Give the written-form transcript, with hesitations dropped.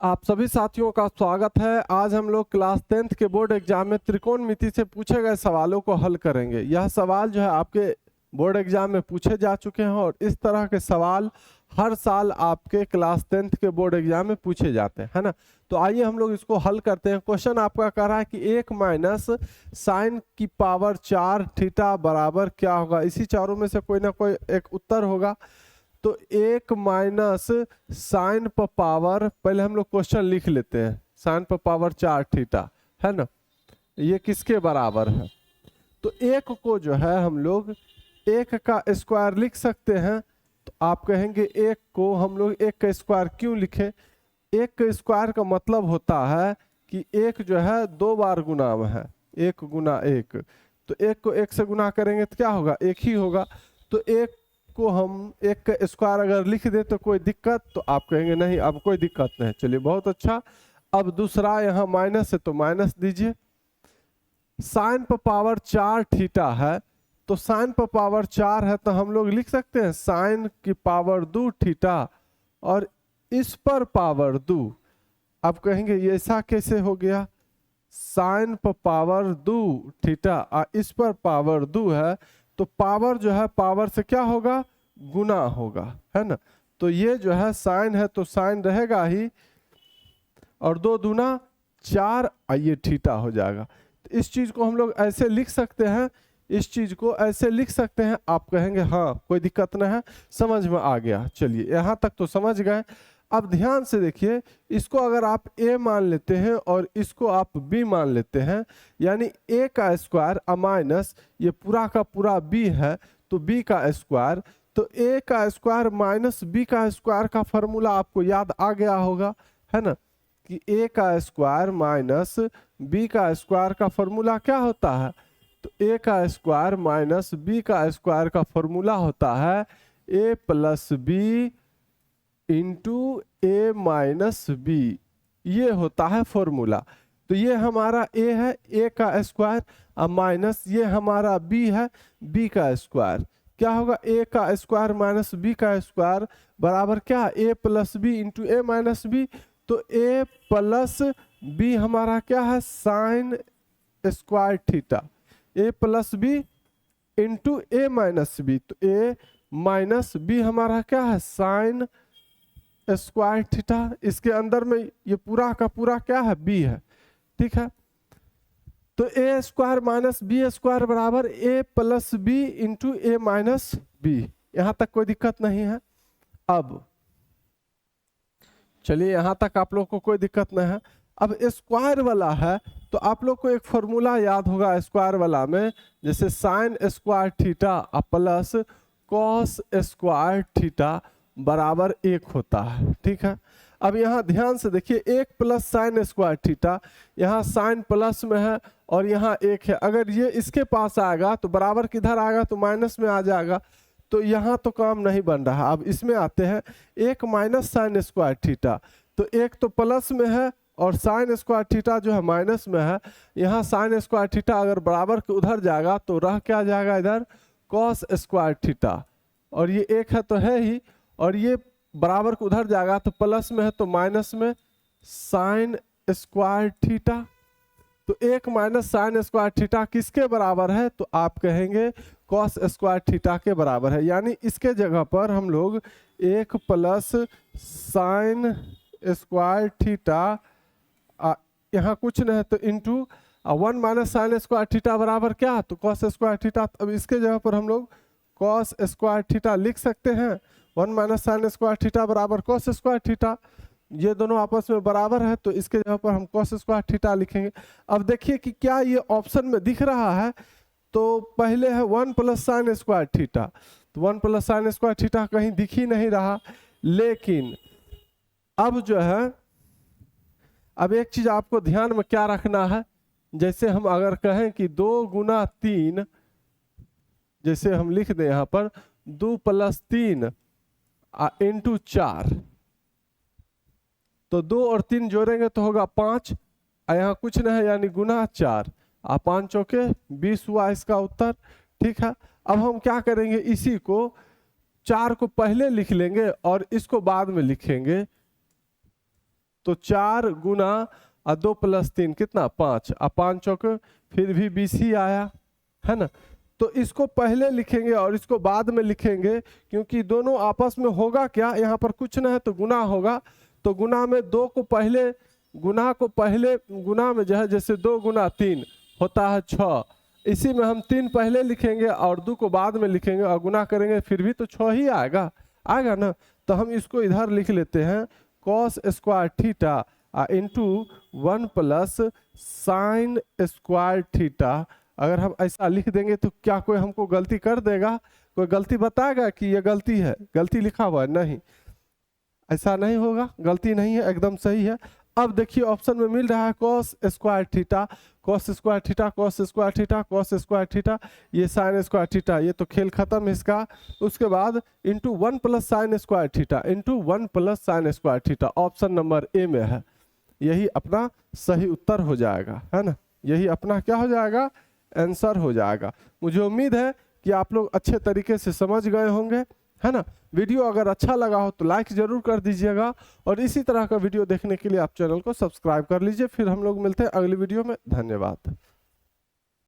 आप सभी साथियों का स्वागत है। आज हम लोग क्लास 10th के बोर्ड एग्जाम में त्रिकोणमिति से पूछे गए सवालों को हल करेंगे। यह सवाल जो है आपके बोर्ड एग्जाम में पूछे जा चुके हैं और इस तरह के सवाल हर साल आपके क्लास 10th के बोर्ड एग्जाम में पूछे जाते हैं, है ना। तो आइए हम लोग इसको हल करते हैं। क्वेश्चन आपका कह रहा है कि 1 माइनस साइन की पावर 4 थीटा बराबर क्या होगा। इसी चारों में से कोई ना कोई एक उत्तर होगा। तो 1 माइनस साइन पर पावर, पहले हम लोग क्वेश्चन लिख लेते हैं। साइन पर पावर 4 थीटा, है ना, ये किसके बराबर है। तो एक को जो है हम लोग 1 का स्क्वायर लिख सकते हैं। तो आप कहेंगे 1 को हम लोग 1 का स्क्वायर क्यों लिखें। 1 का स्क्वायर का मतलब होता है कि 1 जो है 2 बार गुना में है, 1 गुना 1। तो 1 को 1 से गुना करेंगे तो क्या होगा, 1 ही होगा। तो 1 को हम 1 का स्क्वायर अगर लिख दे तो कोई दिक्कत, तो आप कहेंगे नहीं अब कोई दिक्कत नहीं। चलिए बहुत अच्छा। अब दूसरा यहाँ माइनस है तो माइनस दीजिए। साइन पर पावर 4 थीटा है, तो साइन पर पावर 4 है तो हम लोग लिख सकते हैं साइन की पावर 2 थीटा और इस पर पावर 2। आप कहेंगे ये ऐसा कैसे हो गया, साइन पर पावर 2 थीटा और इस पर पावर 2 है, तो पावर जो है पावर से क्या होगा, गुना होगा, है ना। तो ये जो है साइन है तो साइन रहेगा ही और 2 दूना 4, ये थीटा हो जाएगा। तो इस चीज को हम लोग ऐसे लिख सकते हैं, इस चीज को ऐसे लिख सकते हैं। आप कहेंगे हाँ कोई दिक्कत नहीं है, समझ में आ गया। चलिए यहाँ तक तो समझ गए। अब ध्यान से देखिए, इसको अगर आप a मान लेते हैं और इसको आप b मान लेते हैं, यानी a का स्क्वायर माइनस ये पूरा का पूरा b है तो b का स्क्वायर, तो a का स्क्वायर माइनस b का स्क्वायर का फॉर्मूला आपको याद आ गया होगा, है ना, कि a का स्क्वायर माइनस b का स्क्वायर का फॉर्मूला क्या होता है। तो a का स्क्वायर माइनस b का स्क्वायर का फॉर्मूला होता है a plus B into A minus B, ये होता है फॉर्मूला। तो ये हमारा a है, a का स्क्वायर माइनस ये हमारा b है, b का स्क्वायर क्या होगा, a का स्क्वायर माइनस b का स्क्वायर बराबर क्या, a plus B into A minus B. तो a प्लस b हमारा क्या है, sine square theta, a plus B into A minus B. तो a माइनस बी हमारा क्या है, साइन स्क्वायर थीटा। इसके अंदर में ये पूरा का पूरा क्या है, b है, ठीक है। तो A square minus B square बराबर a plus B into A minus B. यहां तक कोई दिक्कत नहीं है। अब चलिए यहां तक आप लोग को कोई दिक्कत नहीं है। अब स्क्वायर वाला है तो आप लोग को एक फॉर्मूला याद होगा स्क्वायर वाला में, जैसे sign square theta plus cos square theta बराबर 1 होता है, ठीक है। अब यहाँ ध्यान से देखिए, 1 प्लस साइन स्क्वायर थीटा, यहाँ साइन प्लस में है और यहाँ 1 है। अगर ये इसके पास आएगा तो बराबर किधर आएगा, तो माइनस में आ जाएगा। तो यहाँ तो काम नहीं बन रहा। अब इसमें आते हैं, 1 माइनस साइन स्क्वायर थीटा, तो 1 तो प्लस में है और साइन स्क्वायर थीटा जो है माइनस में है। यहाँ साइन स्क्वायर थीटा अगर बराबर के उधर जाएगा तो रह क्या जाएगा इधर, कॉस स्क्वायर थीटा, और ये 1 है तो है ही, और ये बराबर को उधर जाएगा तो प्लस में है तो माइनस में साइन स्क्वायर थीटा। तो 1 माइनस साइन स्क्वायर थीटा किसके बराबर है, तो आप कहेंगे कॉस स्क्वायर थीटा के बराबर है। यानी इसके जगह पर हम लोग 1 प्लस साइन स्क्वायर थीटा, यहाँ कुछ नहीं है तो into 1 minus sign square theta बराबर क्या, तो कॉस स्क्वायर थीटा। अब इसके जगह पर हम लोग कॉस स्क्वायर थीटा लिख सकते हैं। 1 माइनस साइन स्क्वायर थीटा बराबर कॉस स्क्वायर थीटा, ये दोनों आपस में बराबर है तो इसके जगह पर हम कॉस स्क्वायर थीटा लिखेंगे। अब देखिए कि क्या ये ऑप्शन में दिख रहा है, तो पहले है 1 प्लस साइन स्क्वायर थीटा, तो 1 प्लस साइन स्क्वायर थीटा कहीं दिख ही नहीं रहा। लेकिन अब जो है, अब एक चीज आपको ध्यान में क्या रखना है, जैसे हम अगर कहें कि 2 गुना 3, जैसे हम लिख दें यहाँ पर 2 प्लस 3 इंटू 4, तो 2 और 3 जोड़ेंगे तो होगा 5, यहाँ कुछ नहीं है यानी गुना 4, 5 चौके 20 हुआ इसका उत्तर, ठीक है। अब हम क्या करेंगे, इसी को 4 को पहले लिख लेंगे और इसको बाद में लिखेंगे। तो 4 गुना 2 + 3 कितना 5, 5 चौक फिर भी 20 ही आया है ना। तो इसको पहले लिखेंगे और इसको बाद में लिखेंगे, क्योंकि दोनों आपस में होगा क्या, यहाँ पर कुछ ना है तो गुना होगा। तो गुना में 2 को पहले गुना में जो है जैसे 2 गुना 3 होता है 6, इसी में हम 3 पहले लिखेंगे और 2 को बाद में लिखेंगे और गुना करेंगे फिर भी तो 6 ही आएगा ना। तो हम इसको इधर लिख लेते हैं cos square theta into 1 + sin square theta. अगर हम ऐसा लिख देंगे तो क्या कोई हमको गलती कर देगा, कोई गलती बताएगा कि ये गलती है, गलती लिखा हुआ है? नहीं, ऐसा नहीं होगा, गलती नहीं है, एकदम सही है। अब देखिए ऑप्शन में मिल रहा है cos square theta, cos square theta, cos square theta, cos square theta, ये sin स्क्वायर थीटा, ये तो खेल खत्म है इसका। उसके बाद into 1 + sin square theta into 1 + sin square theta, option number A में है। यही अपना सही उत्तर हो जाएगा, है ना। यही अपना क्या हो जाएगा, आंसर हो जाएगा। मुझे उम्मीद है कि आप लोग अच्छे तरीके से समझ गए होंगे, है ना। वीडियो अगर अच्छा लगा हो तो लाइक जरूर कर दीजिएगा और इसी तरह का वीडियो देखने के लिए आप चैनल को सब्सक्राइब कर लीजिए। फिर हम लोग मिलते हैं अगली वीडियो में। धन्यवाद।